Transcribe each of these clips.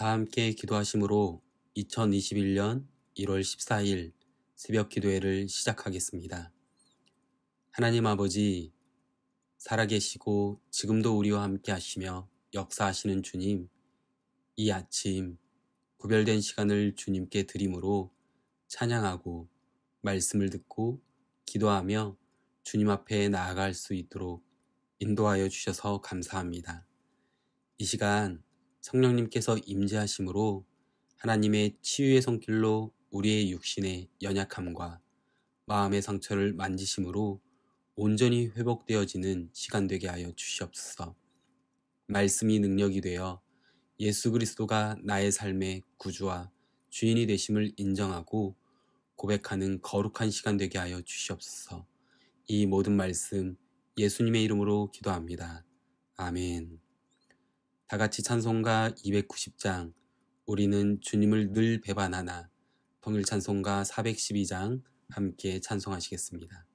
다 함께 기도하심으로 2021년 1월 14일 새벽 기도회를 시작하겠습니다. 하나님 아버지, 살아계시고 지금도 우리와 함께 하시며 역사하시는 주님, 이 아침 구별된 시간을 주님께 드림으로 찬양하고 말씀을 듣고 기도하며 주님 앞에 나아갈 수 있도록 인도하여 주셔서 감사합니다. 이 시간 성령님께서 임재하심으로 하나님의 치유의 손길로 우리의 육신의 연약함과 마음의 상처를 만지심으로 온전히 회복되어지는 시간 되게 하여 주시옵소서. 말씀이 능력이 되어 예수 그리스도가 나의 삶의 구주와 주인이 되심을 인정하고 고백하는 거룩한 시간 되게 하여 주시옵소서. 이 모든 말씀 예수님의 이름으로 기도합니다. 아멘. 다 같이 찬송가 290장 우리는 주님을 늘 배반하나, 통일 찬송가 412장 함께 찬송하시겠습니다.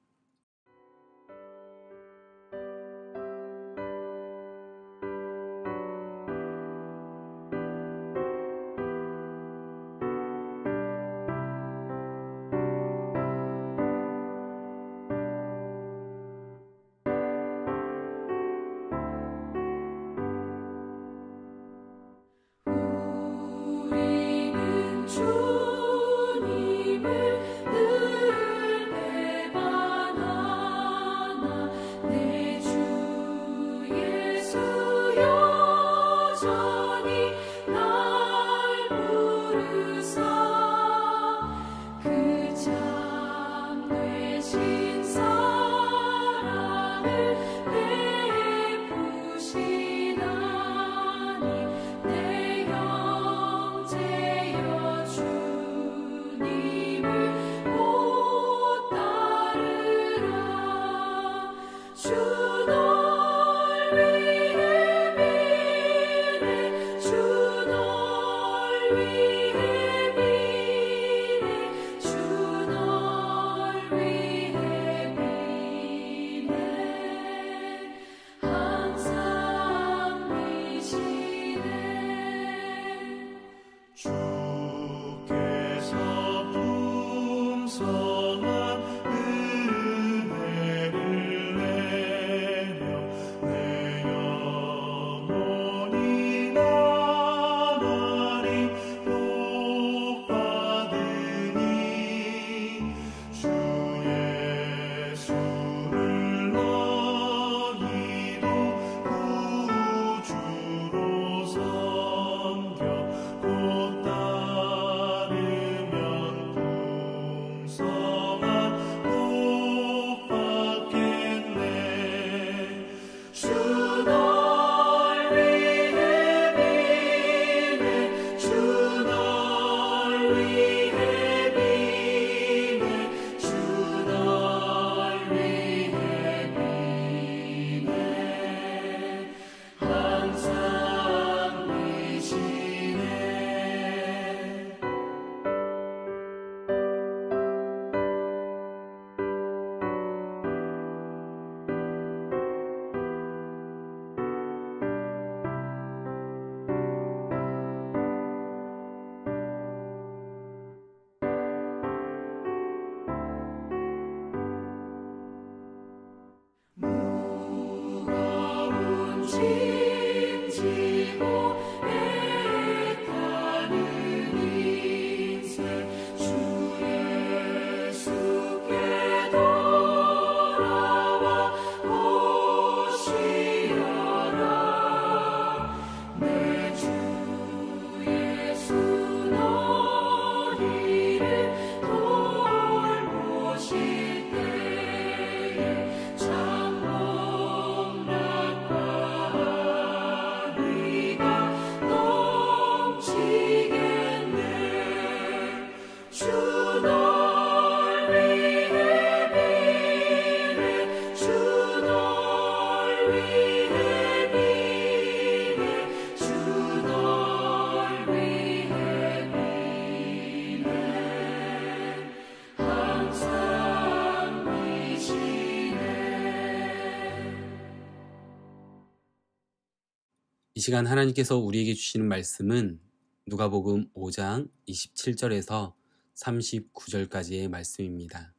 이 시간 하나님께서 우리에게 주시는 말씀은 누가복음 5장 27절에서 39절까지의 말씀입니다.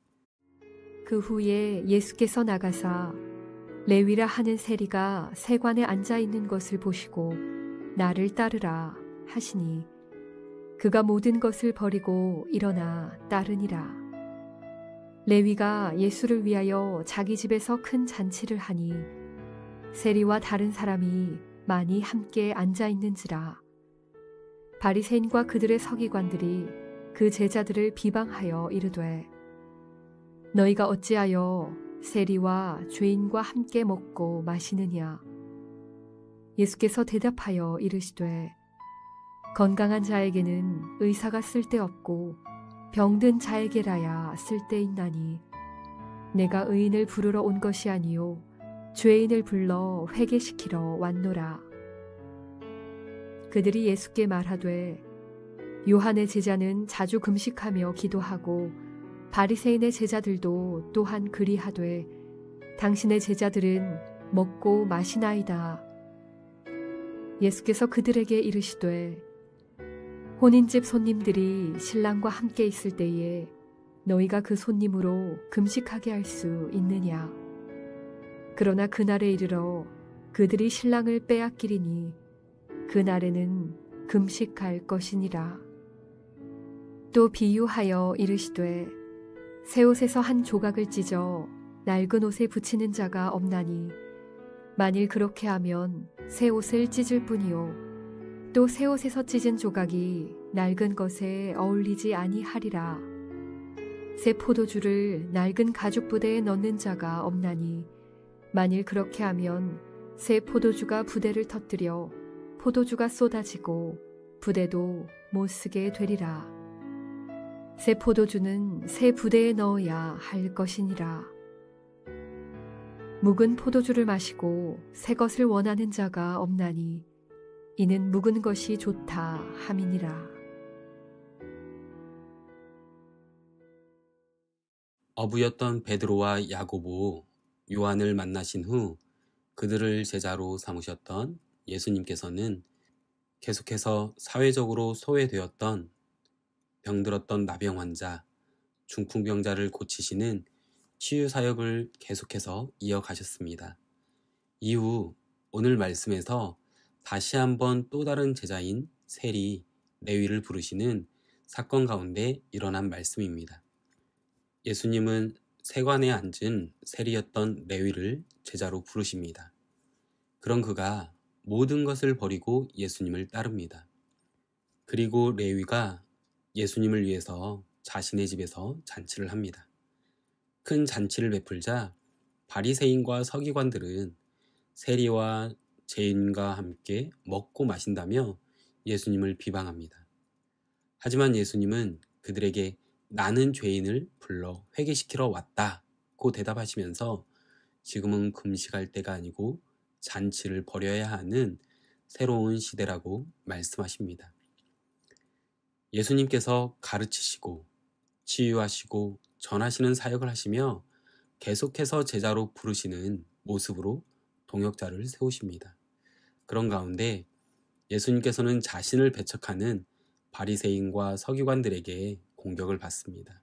그 후에 예수께서 나가사 레위라 하는 세리가 세관에 앉아 있는 것을 보시고 나를 따르라 하시니 그가 모든 것을 버리고 일어나 따르니라. 레위가 예수를 위하여 자기 집에서 큰 잔치를 하니 세리와 다른 사람이 많이 함께 앉아 있는지라. 바리새인과 그들의 서기관들이 그 제자들을 비방하여 이르되 너희가 어찌하여 세리와 죄인과 함께 먹고 마시느냐. 예수께서 대답하여 이르시되 건강한 자에게는 의사가 쓸데없고 병든 자에게라야 쓸데있나니 내가 의인을 부르러 온 것이 아니요 죄인을 불러 회개시키러 왔노라. 그들이 예수께 말하되 요한의 제자는 자주 금식하며 기도하고 바리새인의 제자들도 또한 그리하되 당신의 제자들은 먹고 마시나이다. 예수께서 그들에게 이르시되 혼인집 손님들이 신랑과 함께 있을 때에 너희가 그 손님으로 금식하게 할 수 있느냐. 그러나 그날에 이르러 그들이 신랑을 빼앗기리니 그날에는 금식할 것이니라. 또 비유하여 이르시되 새 옷에서 한 조각을 찢어 낡은 옷에 붙이는 자가 없나니 만일 그렇게 하면 새 옷을 찢을 뿐이요 또 새 옷에서 찢은 조각이 낡은 것에 어울리지 아니하리라. 새 포도주를 낡은 가죽 부대에 넣는 자가 없나니 만일 그렇게 하면 새 포도주가 부대를 터뜨려 포도주가 쏟아지고 부대도 못 쓰게 되리라. 새 포도주는 새 부대에 넣어야 할 것이니라. 묵은 포도주를 마시고 새 것을 원하는 자가 없나니 이는 묵은 것이 좋다 함이니라. 어부였던 베드로와 야고보, 요한을 만나신 후 그들을 제자로 삼으셨던 예수님께서는 계속해서 사회적으로 소외되었던 병들었던 나병 환자, 중풍병자를 고치시는 치유 사역을 계속해서 이어가셨습니다. 이후 오늘 말씀에서 다시 한번 또 다른 제자인 세리, 레위를 부르시는 사건 가운데 일어난 말씀입니다. 예수님은 세관에 앉은 세리였던 레위를 제자로 부르십니다. 그런 그가 모든 것을 버리고 예수님을 따릅니다. 그리고 레위가 예수님을 위해서 자신의 집에서 잔치를 합니다. 큰 잔치를 베풀자 바리새인과 서기관들은 세리와 죄인과 함께 먹고 마신다며 예수님을 비방합니다. 하지만 예수님은 그들에게 나는 죄인을 불러 회개시키러 왔다고 대답하시면서 지금은 금식할 때가 아니고 잔치를 벌여야 하는 새로운 시대라고 말씀하십니다. 예수님께서 가르치시고 치유하시고 전하시는 사역을 하시며 계속해서 제자로 부르시는 모습으로 동역자를 세우십니다. 그런 가운데 예수님께서는 자신을 배척하는 바리새인과 서기관들에게 공격을 받습니다.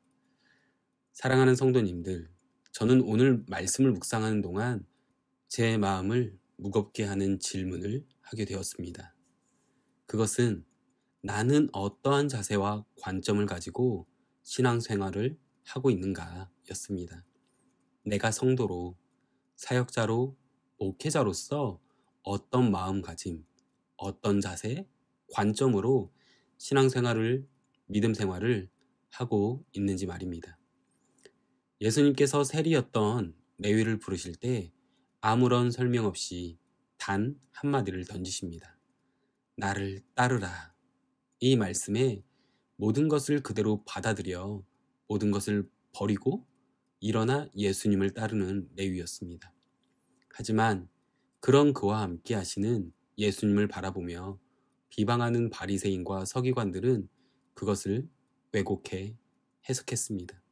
사랑하는 성도님들, 저는 오늘 말씀을 묵상하는 동안 제 마음을 무겁게 하는 질문을 하게 되었습니다. 그것은 나는 어떠한 자세와 관점을 가지고 신앙생활을 하고 있는가 였습니다. 내가 성도로, 사역자로, 목회자로서 어떤 마음가짐, 어떤 자세, 관점으로 신앙생활을, 믿음생활을 하고 있는지 말입니다. 예수님께서 세리였던 레위를 부르실 때 아무런 설명 없이 단 한마디를 던지십니다. 나를 따르라. 이 말씀에 모든 것을 그대로 받아들여 모든 것을 버리고 일어나 예수님을 따르는 레위였습니다. 하지만 그런 그와 함께 하시는 예수님을 바라보며 비방하는 바리새인과 서기관들은 그것을 왜곡해 해석했습니다.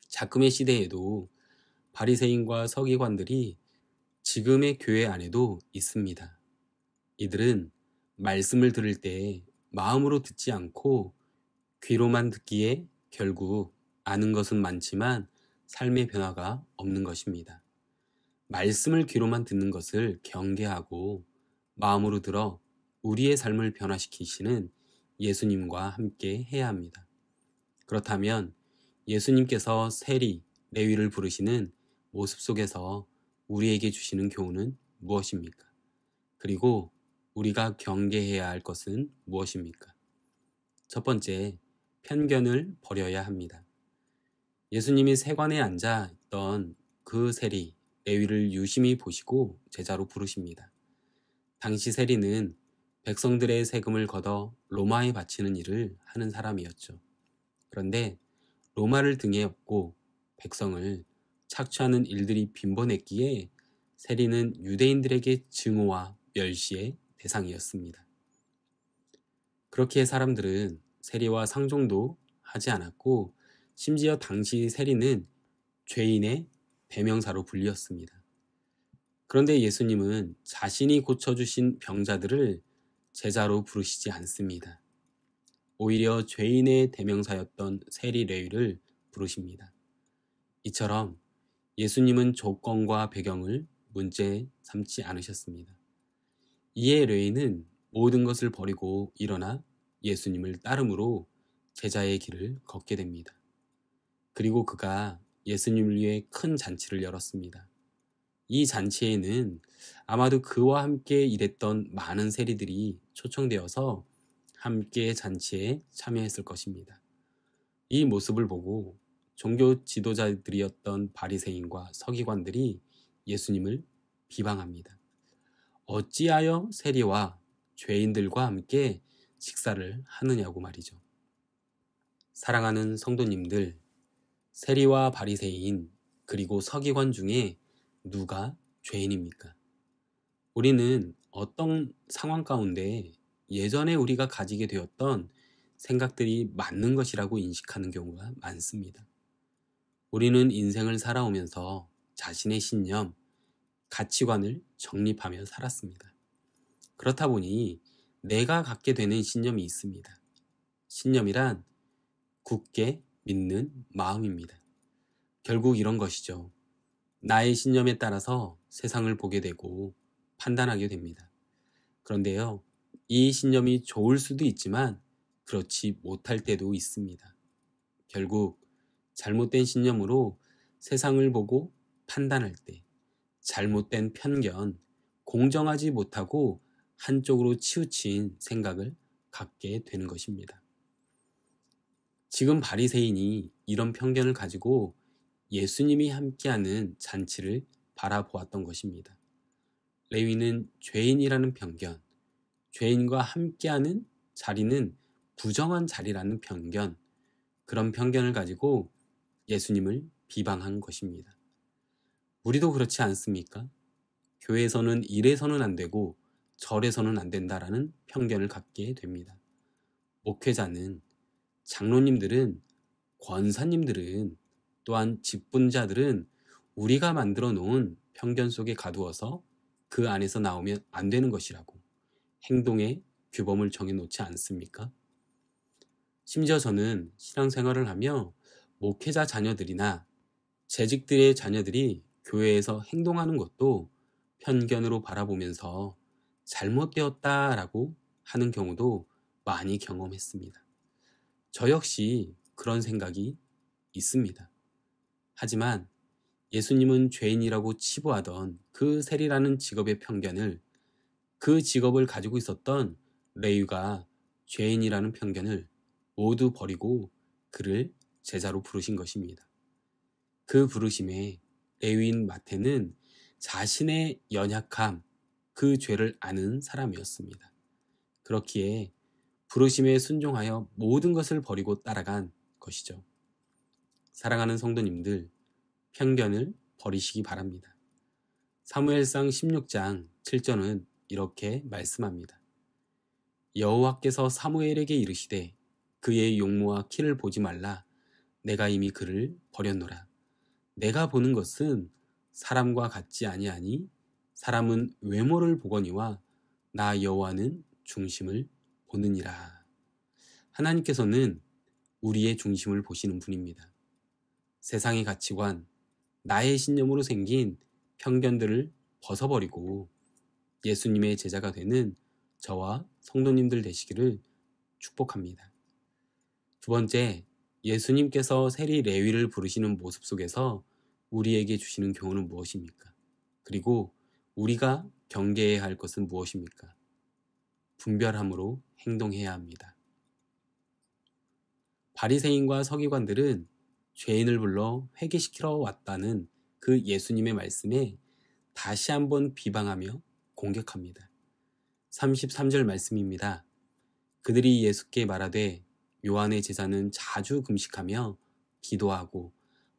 자금의 시대에도 바리새인과 서기관들이 지금의 교회 안에도 있습니다. 이들은 말씀을 들을 때 마음으로 듣지 않고 귀로만 듣기에 결국 아는 것은 많지만 삶의 변화가 없는 것입니다. 말씀을 귀로만 듣는 것을 경계하고 마음으로 들어 우리의 삶을 변화시키시는 예수님과 함께 해야 합니다. 그렇다면 예수님께서 세리, 레위를 부르시는 모습 속에서 우리에게 주시는 교훈은 무엇입니까? 그리고 우리가 경계해야 할 것은 무엇입니까? 첫 번째, 편견을 버려야 합니다. 예수님이 세관에 앉아 있던 그 세리, 레위를 유심히 보시고 제자로 부르십니다. 당시 세리는 백성들의 세금을 걷어 로마에 바치는 일을 하는 사람이었죠. 그런데 로마를 등에 업고 백성을 착취하는 일들이 빈번했기에 세리는 유대인들에게 증오와 멸시의 대상이었습니다. 그렇기에 사람들은 세리와 상종도 하지 않았고 심지어 당시 세리는 죄인의 대명사로 불리었습니다. 그런데 예수님은 자신이 고쳐주신 병자들을 제자로 부르시지 않습니다. 오히려 죄인의 대명사였던 세리 레위를 부르십니다. 이처럼 예수님은 조건과 배경을 문제 삼지 않으셨습니다. 이에 레위는 모든 것을 버리고 일어나 예수님을 따름으로 제자의 길을 걷게 됩니다. 그리고 그가 예수님을 위해 큰 잔치를 열었습니다. 이 잔치에는 아마도 그와 함께 일했던 많은 세리들이 초청되어서 함께 잔치에 참여했을 것입니다. 이 모습을 보고 종교 지도자들이었던 바리새인과 서기관들이 예수님을 비방합니다. 어찌하여 세리와 죄인들과 함께 식사를 하느냐고 말이죠. 사랑하는 성도님들, 세리와 바리새인 그리고 서기관 중에 누가 죄인입니까? 우리는 어떤 상황 가운데 예전에 우리가 가지게 되었던 생각들이 맞는 것이라고 인식하는 경우가 많습니다. 우리는 인생을 살아오면서 자신의 신념, 가치관을 정립하며 살았습니다. 그렇다 보니 내가 갖게 되는 신념이 있습니다. 신념이란 굳게 믿는 마음입니다. 결국 이런 것이죠. 나의 신념에 따라서 세상을 보게 되고 판단하게 됩니다. 그런데요, 이 신념이 좋을 수도 있지만 그렇지 못할 때도 있습니다. 결국 잘못된 신념으로 세상을 보고 판단할 때 잘못된 편견, 공정하지 못하고 한쪽으로 치우친 생각을 갖게 되는 것입니다. 지금 바리새인이 이런 편견을 가지고 예수님이 함께하는 잔치를 바라보았던 것입니다. 레위는 죄인이라는 편견, 죄인과 함께하는 자리는 부정한 자리라는 편견, 그런 편견을 가지고 예수님을 비방한 것입니다. 우리도 그렇지 않습니까? 교회에서는 이래서는 안 되고 저래서는 안 된다라는 편견을 갖게 됩니다. 목회자는, 장로님들은, 권사님들은, 또한 직분자들은 우리가 만들어 놓은 편견 속에 가두어서 그 안에서 나오면 안 되는 것이라고 행동의 규범을 정해놓지 않습니까? 심지어 저는 신앙생활을 하며 목회자 자녀들이나 재직들의 자녀들이 교회에서 행동하는 것도 편견으로 바라보면서 잘못되었다라고 하는 경우도 많이 경험했습니다. 저 역시 그런 생각이 있습니다. 하지만 예수님은 죄인이라고 치부하던 그 세리라는 직업의 편견을, 그 직업을 가지고 있었던 레위가 죄인이라는 편견을 모두 버리고 그를 제자로 부르신 것입니다. 그 부르심에 레위인 마태는 자신의 연약함, 그 죄를 아는 사람이었습니다. 그렇기에 부르심에 순종하여 모든 것을 버리고 따라간 것이죠. 사랑하는 성도님들, 편견을 버리시기 바랍니다. 사무엘상 16장 7절은 이렇게 말씀합니다. 여호와께서 사무엘에게 이르시되 그의 용모와 키를 보지 말라. 내가 이미 그를 버렸노라. 내가 보는 것은 사람과 같지 아니하니 사람은 외모를 보거니와 나 여호와는 중심을 보느니라. 하나님께서는 우리의 중심을 보시는 분입니다. 세상의 가치관, 나의 신념으로 생긴 편견들을 벗어버리고 예수님의 제자가 되는 저와 성도님들 되시기를 축복합니다. 두 번째, 예수님께서 세리 레위를 부르시는 모습 속에서 우리에게 주시는 교훈은 무엇입니까? 그리고 우리가 경계해야 할 것은 무엇입니까? 분별함으로 행동해야 합니다. 바리새인과 서기관들은 죄인을 불러 회개시키러 왔다는 그 예수님의 말씀에 다시 한번 비방하며 공격합니다. 33절 말씀입니다. 그들이 예수께 말하되 요한의 제자는 자주 금식하며 기도하고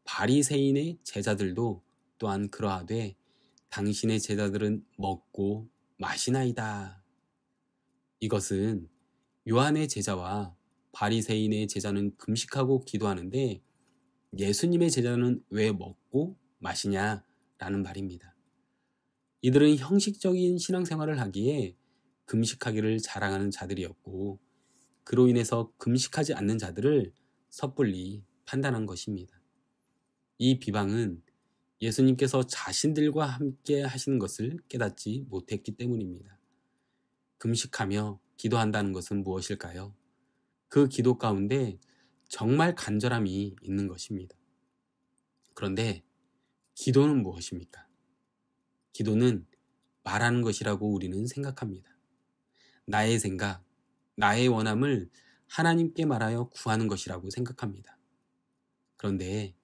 바리새인의 제자들도 또한 그러하되 당신의 제자들은 먹고 마시나이다. 이것은 요한의 제자와 바리새인의 제자는 금식하고 기도하는데 예수님의 제자는 왜 먹고 마시냐라는 말입니다. 이들은 형식적인 신앙생활을 하기에 금식하기를 자랑하는 자들이었고 그로 인해서 금식하지 않는 자들을 섣불리 판단한 것입니다. 이 비방은 예수님께서 자신들과 함께 하시는 것을 깨닫지 못했기 때문입니다. 금식하며 기도한다는 것은 무엇일까요? 그 기도 가운데 정말 간절함이 있는 것입니다. 그런데 기도는 무엇입니까? 기도는 말하는 것이라고 우리는 생각합니다. 나의 생각, 나의 원함을 하나님께 말하여 구하는 것이라고 생각합니다. 그런데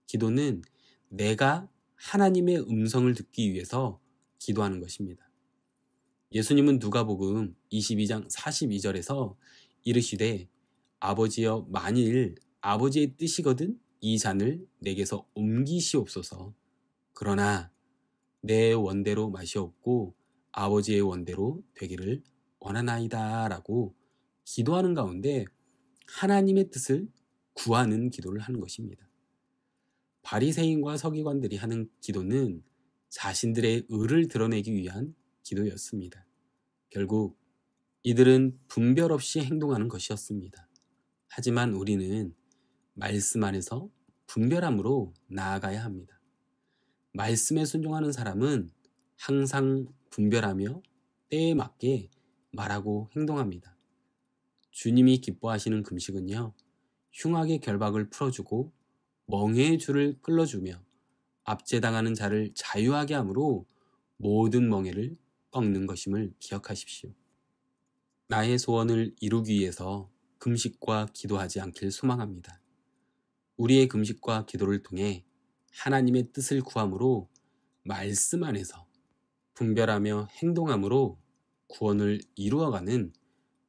기도는 내가 하나님의 음성을 듣기 위해서 기도하는 것입니다. 예수님은 누가복음 22장 42절에서 이르시되 아버지여 만일 아버지의 뜻이거든 이 잔을 내게서 옮기시옵소서. 그러나 내 원대로 마시옵고 아버지의 원대로 되기를 원하나이다 라고 기도하는 가운데 하나님의 뜻을 구하는 기도를 하는 것입니다. 바리새인과 서기관들이 하는 기도는 자신들의 의를 드러내기 위한 기도였습니다. 결국 이들은 분별 없이 행동하는 것이었습니다. 하지만 우리는 말씀 안에서 분별함으로 나아가야 합니다. 말씀에 순종하는 사람은 항상 분별하며 때에 맞게 말하고 행동합니다. 주님이 기뻐하시는 금식은요, 흉악의 결박을 풀어주고 멍해의 줄을 끌어주며 압제당하는 자를 자유하게 함으로 모든 멍해를 꺾는 것임을 기억하십시오. 나의 소원을 이루기 위해서 금식과 기도하지 않길 소망합니다. 우리의 금식과 기도를 통해 하나님의 뜻을 구함으로 말씀 안에서 분별하며 행동함으로 구원을 이루어가는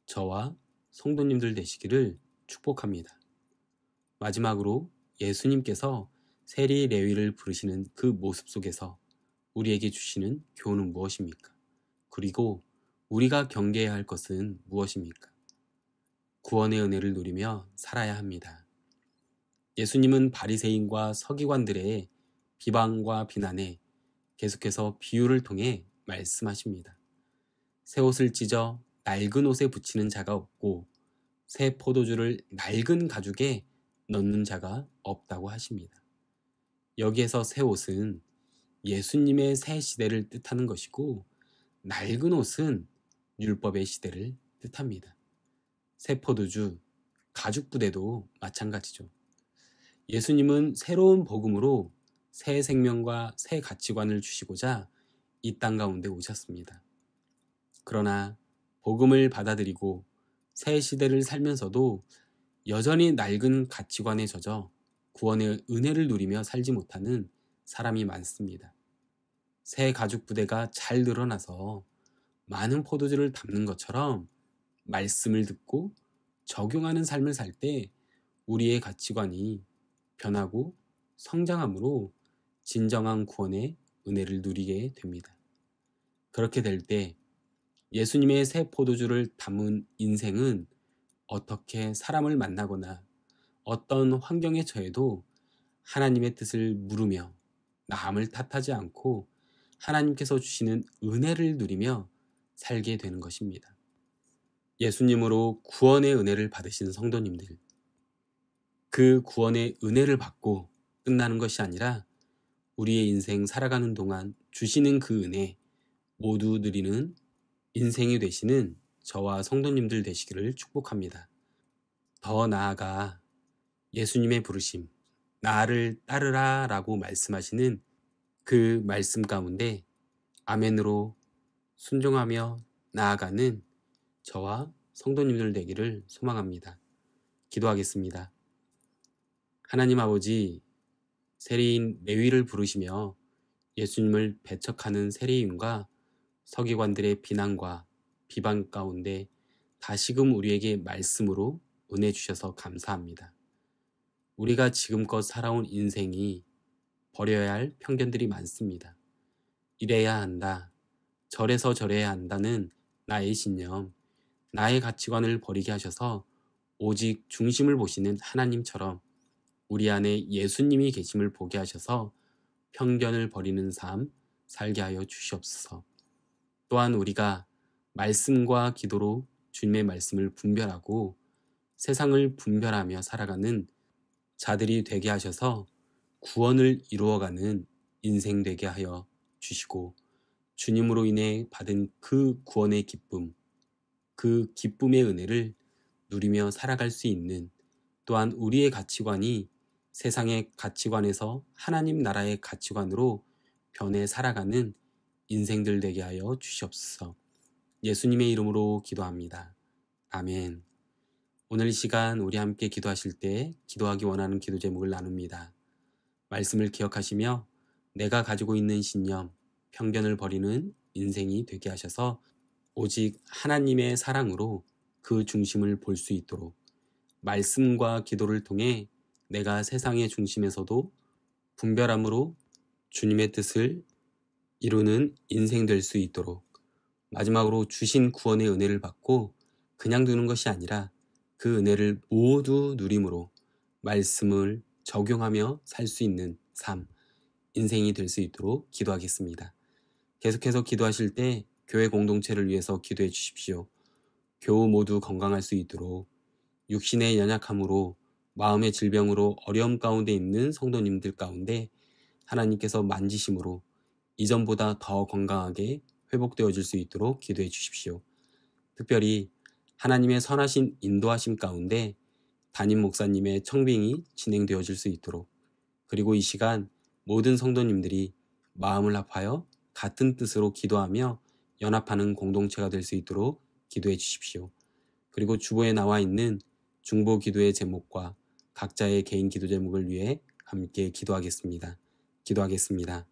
저와 성도님들 되시기를 축복합니다. 마지막으로 예수님께서 세리 레위를 부르시는 그 모습 속에서 우리에게 주시는 교훈은 무엇입니까? 그리고 우리가 경계해야 할 것은 무엇입니까? 구원의 은혜를 누리며 살아야 합니다. 예수님은 바리새인과 서기관들의 비방과 비난에 계속해서 비유를 통해 말씀하십니다. 새 옷을 찢어 낡은 옷에 붙이는 자가 없고 새 포도주를 낡은 가죽에 넣는 자가 없다고 하십니다. 여기에서 새 옷은 예수님의 새 시대를 뜻하는 것이고 낡은 옷은 율법의 시대를 뜻합니다. 새 포도주, 가죽 부대도 마찬가지죠. 예수님은 새로운 복음으로 새 생명과 새 가치관을 주시고자 이 땅 가운데 오셨습니다. 그러나 복음을 받아들이고 새 시대를 살면서도 여전히 낡은 가치관에 젖어 구원의 은혜를 누리며 살지 못하는 사람이 많습니다. 새 가죽 부대가 잘 늘어나서 많은 포도주를 담는 것처럼 말씀을 듣고 적용하는 삶을 살 때 우리의 가치관이 변하고 성장함으로 진정한 구원의 은혜를 누리게 됩니다. 그렇게 될 때 예수님의 새 포도주를 담은 인생은 어떻게 사람을 만나거나 어떤 환경에 처해도 하나님의 뜻을 물으며 남을 탓하지 않고 하나님께서 주시는 은혜를 누리며 살게 되는 것입니다. 예수님으로 구원의 은혜를 받으신 성도님들, 그 구원의 은혜를 받고 끝나는 것이 아니라 우리의 인생 살아가는 동안 주시는 그 은혜 모두 누리는 인생이 되시는 저와 성도님들 되시기를 축복합니다. 더 나아가 예수님의 부르심, 나를 따르라 라고 말씀하시는 그 말씀 가운데 아멘으로 순종하며 나아가는 저와 성도님들 되기를 소망합니다. 기도하겠습니다. 하나님 아버지, 세리인 레위를 부르시며 예수님을 배척하는 세리인과 서기관들의 비난과 비방 가운데 다시금 우리에게 말씀으로 은혜 주셔서 감사합니다. 우리가 지금껏 살아온 인생이 버려야 할 편견들이 많습니다. 이래야 한다, 저래서 저래야 한다는 나의 신념, 나의 가치관을 버리게 하셔서 오직 중심을 보시는 하나님처럼 우리 안에 예수님이 계심을 보게 하셔서 편견을 버리는 삶 살게 하여 주시옵소서. 또한 우리가 말씀과 기도로 주님의 말씀을 분별하고 세상을 분별하며 살아가는 자들이 되게 하셔서 구원을 이루어가는 인생 되게 하여 주시고 주님으로 인해 받은 그 구원의 기쁨, 그 기쁨의 은혜를 누리며 살아갈 수 있는, 또한 우리의 가치관이 세상의 가치관에서 하나님 나라의 가치관으로 변해 살아가는 인생들 되게 하여 주시옵소서. 예수님의 이름으로 기도합니다. 아멘. 오늘 이 시간 우리 함께 기도하실 때 기도하기 원하는 기도 제목을 나눕니다. 말씀을 기억하시며 내가 가지고 있는 신념, 편견을 버리는 인생이 되게 하셔서 오직 하나님의 사랑으로 그 중심을 볼 수 있도록 말씀과 기도를 통해 내가 세상의 중심에서도 분별함으로 주님의 뜻을 이루는 인생 될 수 있도록 마지막으로 주신 구원의 은혜를 받고 그냥 두는 것이 아니라 그 은혜를 모두 누림으로 말씀을 적용하며 살 수 있는 삶, 인생이 될 수 있도록 기도하겠습니다. 계속해서 기도하실 때 교회 공동체를 위해서 기도해 주십시오. 교우 모두 건강할 수 있도록 육신의 연약함으로 마음의 질병으로 어려움 가운데 있는 성도님들 가운데 하나님께서 만지심으로 이전보다 더 건강하게 회복되어질 수 있도록 기도해 주십시오. 특별히 하나님의 선하신 인도하심 가운데 담임 목사님의 청빙이 진행되어질 수 있도록, 그리고 이 시간 모든 성도님들이 마음을 합하여 같은 뜻으로 기도하며 연합하는 공동체가 될 수 있도록 기도해 주십시오. 그리고 주보에 나와 있는 중보 기도의 제목과 각자의 개인 기도 제목을 위해 함께 기도하겠습니다. 기도하겠습니다.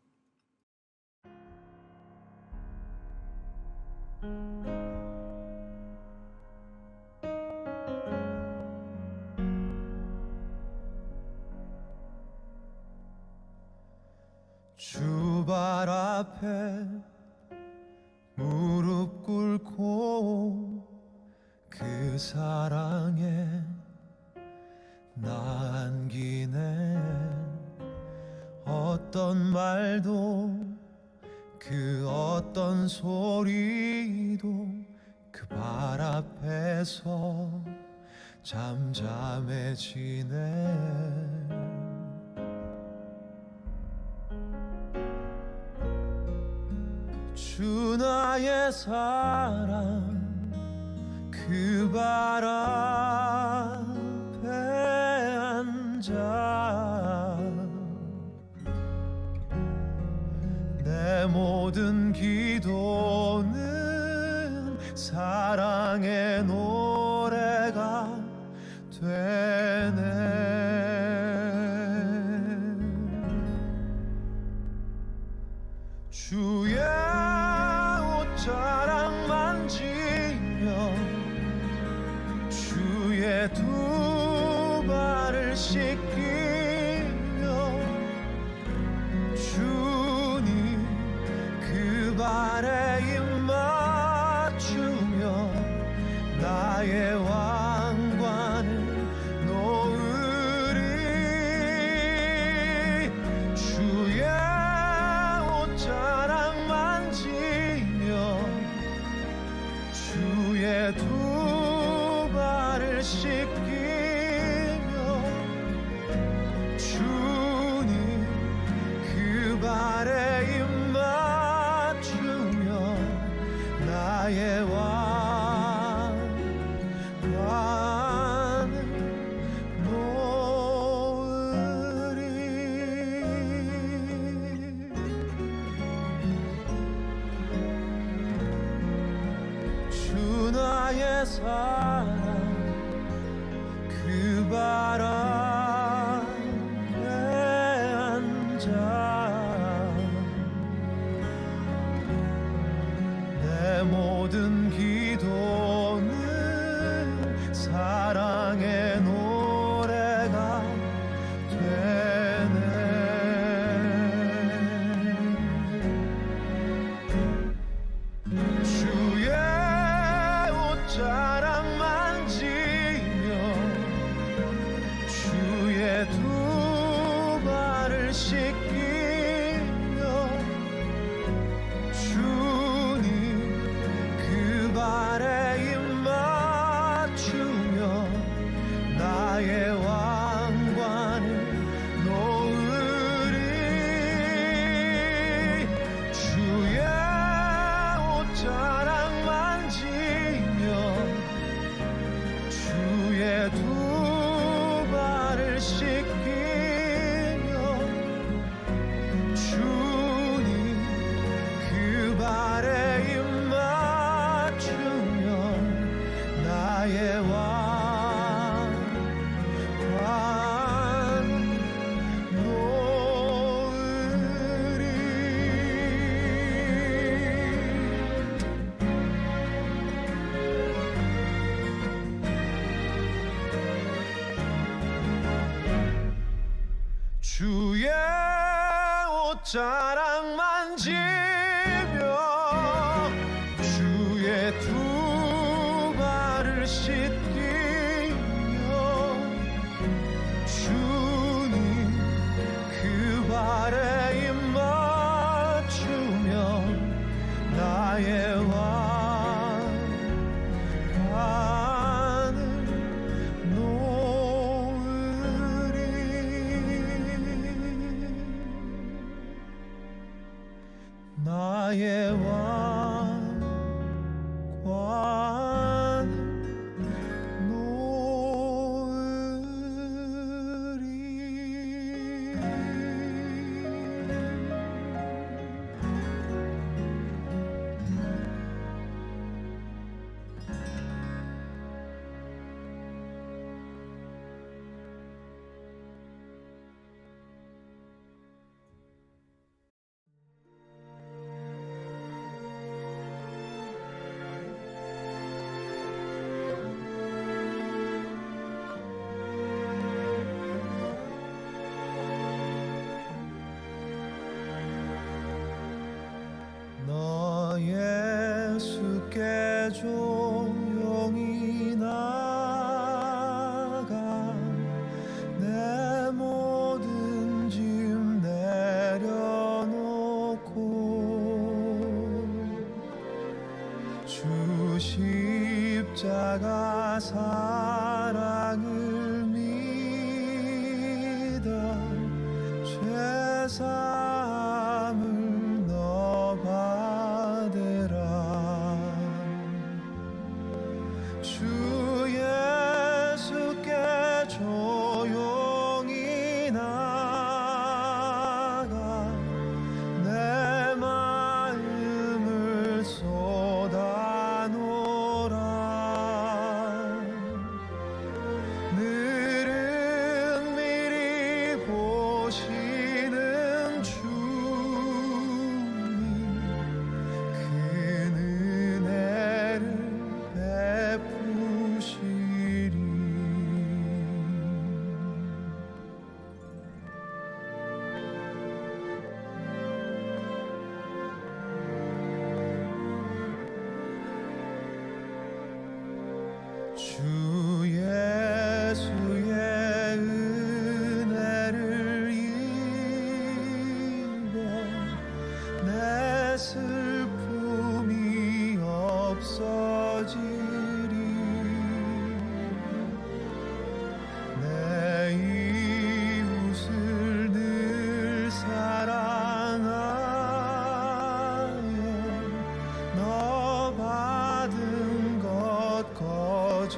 주발 앞에 무릎 꿇고 그 사랑에 나 안기네. 어떤 말도 그 어떤 소리도 그 발 앞에서 잠잠해지네. 주 나의 사랑 그 발 앞에 앉아 내 모든 기도는 사랑의 노래가 되네. 주의 옷자락 만지며 주의 두 발을 씻기며 주님 그 발에 입 맞추며 나의 왕관을 놓으리. 주의 옷자락 만지며 주의 두 사랑 그 바람에 앉아 내 모든 기도는 사랑의 노래가 되네. 주의 옷자락 만지며 주의 두 발을 씻기며 주님 그 발에 입 맞추며 나의 왕관을 놓으리. 주의 옷자락 만지며 주의 두 발을 씻기며 주님 그 발에 입 맞추며 나의 왕관 놓으리. 주의 옷자락 만지며 주의 두 발을 씻기며 주님 그 발에 입 맞추며 나의 왕관을 놓으리. 나의 왕관을 놓으리. 너 예수께 조용히 나가 내 모든 짐 내려놓고 주 십자가 사랑을 믿어 죄사함을 너 받으라. 주 예수께 조용히 나가 내 마음을 쏟아놓으라. 늘은 미리 보시는 주님 그 은혜를 베푸시리. 주 예수의 은혜를 입어 내 슬픔이 없어지리. 내 이웃을 늘 사랑하여 너 받은 것 거저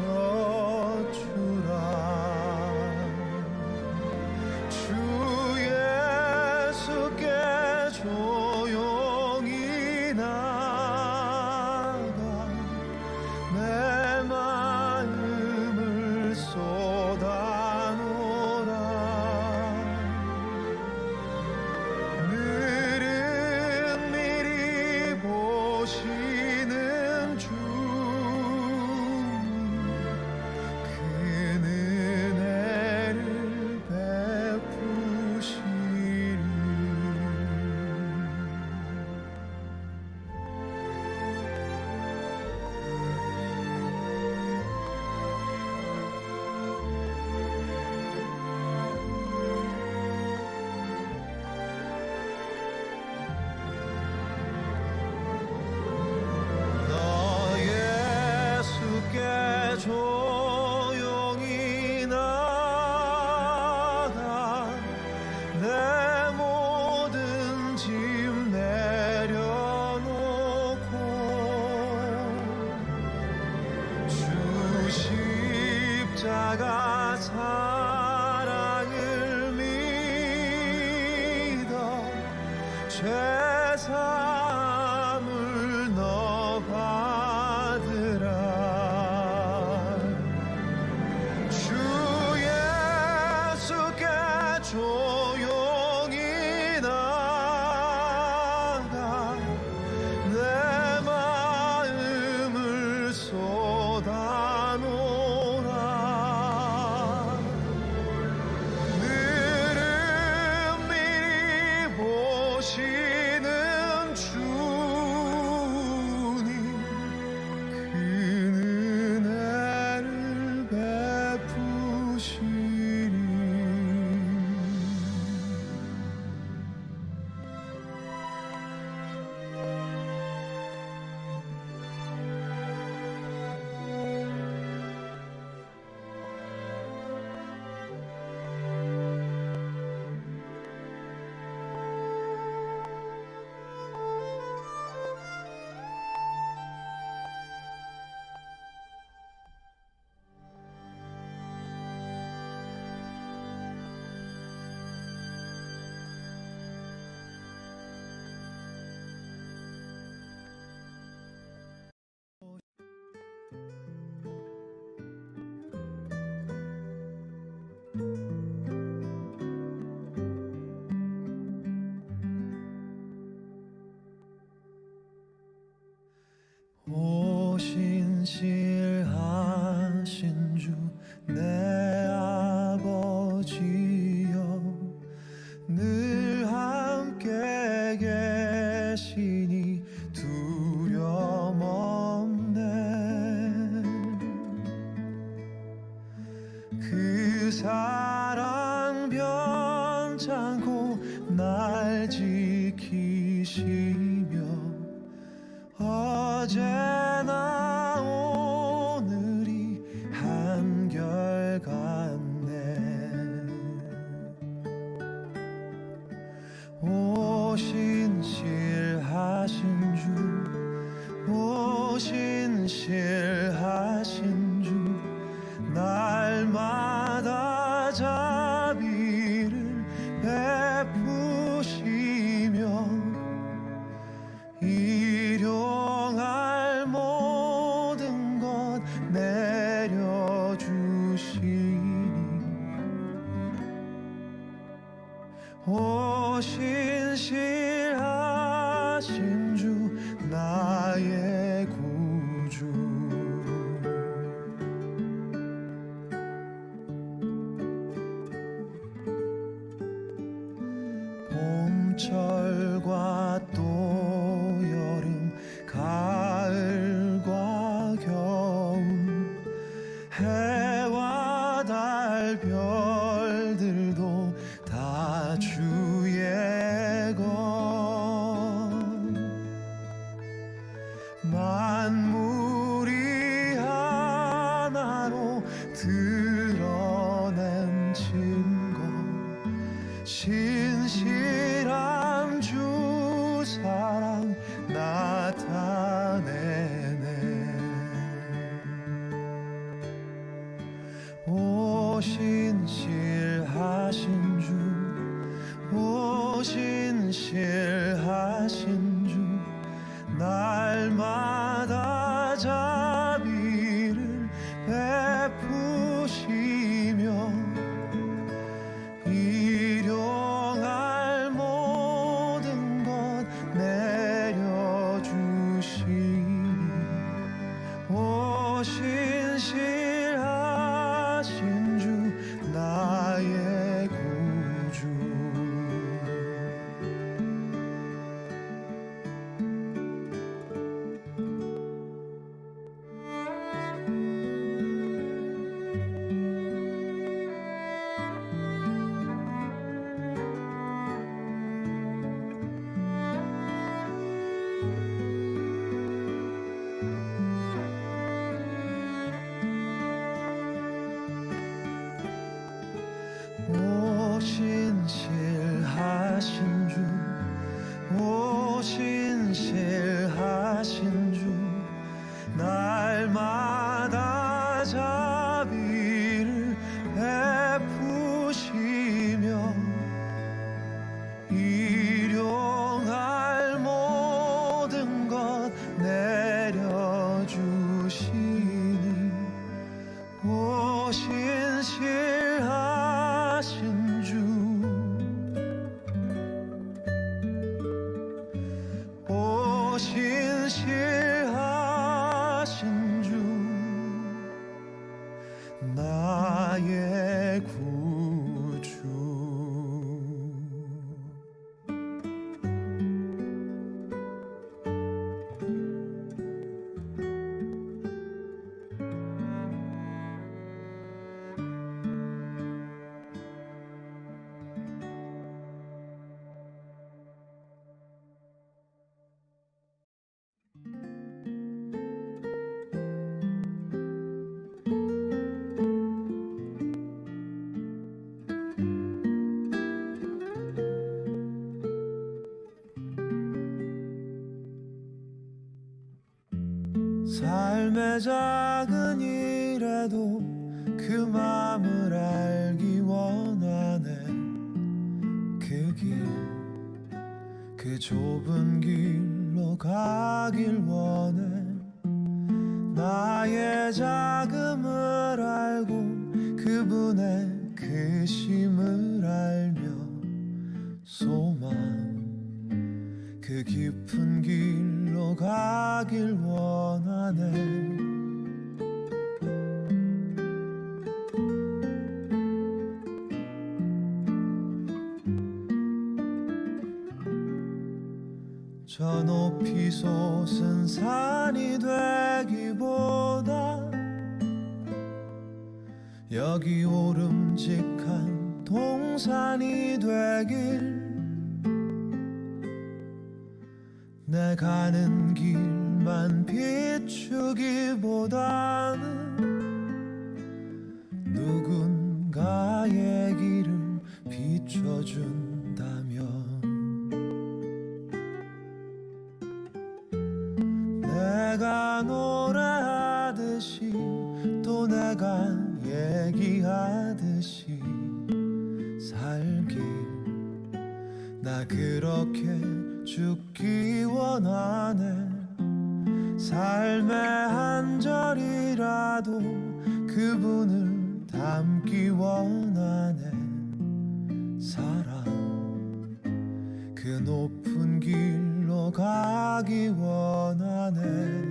신실하신 주 내 아버지여 늘 함께 계시니 두려움 없네. 그 사랑 변찮고 날 지키시며 어제나 오늘이 한결같네. 오 신실하신 주, 오 신실하신 주, 날마다 자비를 베푸시며 일용할 모든 것 내려주시니 오 신실하신 주 나의 구주. 봄철과 또 여름 가을과 겨울 해와 달 별들도 다 주의 것. 만물이 하나로 드러낸 증거 신실한 주 사랑 나타내네. 오 신실하신 주, 오 신실하신 주, 날마다 자비를 베푸시며 일용할 모든 것 내려주시니 오 신실하신 주 나의 구주. 오 신실하신 주, 오 신실하신 주, 날마다 자비를 베푸시며 일용할 모든 것 내려주시니 오 신실하신 주, 오 신실하신 주 나의 구주. 삶의 작은 일에도 그 맘을 알기 원하네. 그 길, 그 좁은 길로 가길 원해. 나의 자금을 알고 그분의 크심을 알며 소망 그 깊은 길로 길로 가길 원하네. 저 높이 솟은 산이 되기보다 여기 오름직한 동산이 되길. 내 가는 길만 비추기보다는 누군가의 길을 비춰준다면 내가 노래하듯이 또 내가 얘기하듯이 살길. 나 그렇게 죽기 원하네. 삶의 한 절이라도 그분을 담기 원하네. 사랑 그 높은 길로 가기 원하네.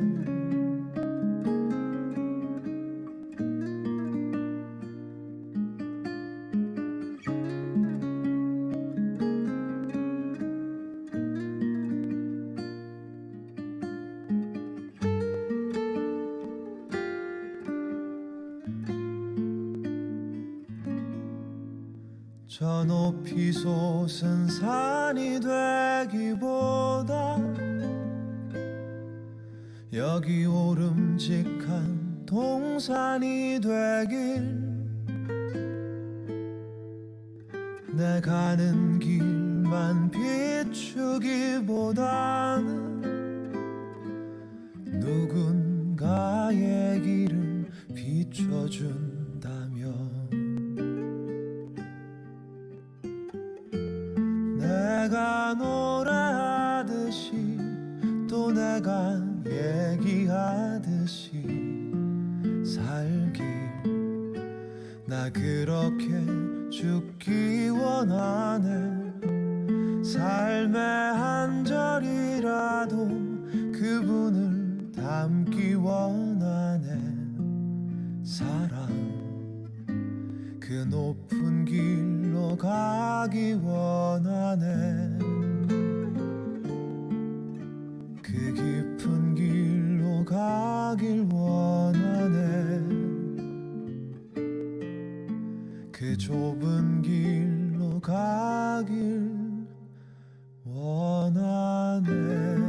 저 높이 솟은 산이 되기보다 여기 오름직한 동산이 되길. 내 가는 길만 비추기보다는 누군가의 길을 비춰준다면 내가 노래하듯이 또 내가 얘기하듯이 살길. 나 그렇게 죽기 원하네. 삶의 한 절이라도 그분을 담기 원하네. 사랑 그 높은 길로 가기 원하네. 그 깊은 길로 가길 원하네. 그 좁은 길로 가길 원하네.